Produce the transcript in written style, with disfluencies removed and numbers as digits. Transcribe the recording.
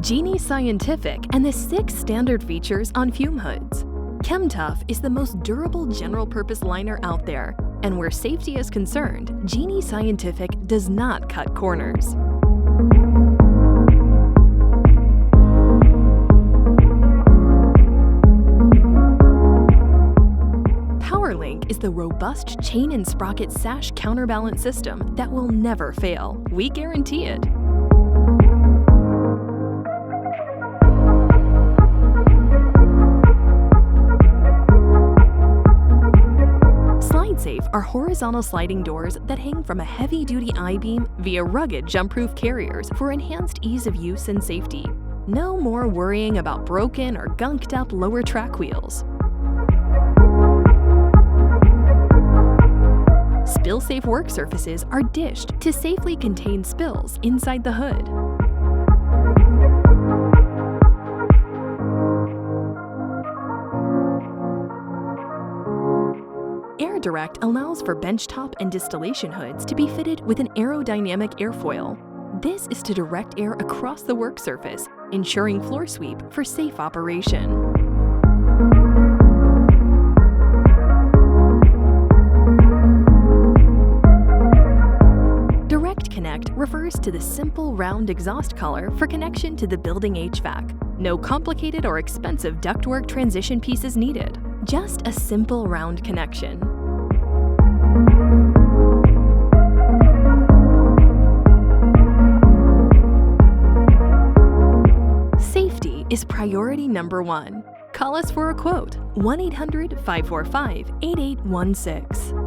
Genie Scientific and the 6 standard features on Fume hoods. ChemTough is the most durable general-purpose liner out there, and where safety is concerned, Genie Scientific does not cut corners. PowerLink is the robust chain and sprocket sash counterbalance system that will never fail. We guarantee it. SlideSafe are horizontal sliding doors that hang from a heavy-duty I-beam via rugged jump-proof carriers for enhanced ease of use and safety. No more worrying about broken or gunked-up lower track wheels. Spill-safe work surfaces are dished to safely contain spills inside the hood. AirDirect allows for benchtop and distillation hoods to be fitted with an aerodynamic airfoil. This is to direct air across the work surface, ensuring floor sweep for safe operation. DirectConnect refers to the simple round exhaust collar for connection to the building HVAC. No complicated or expensive ductwork transition pieces needed. Just a simple round connection. Safety is priority number 1. Call us for a quote, 1-800-545-8816.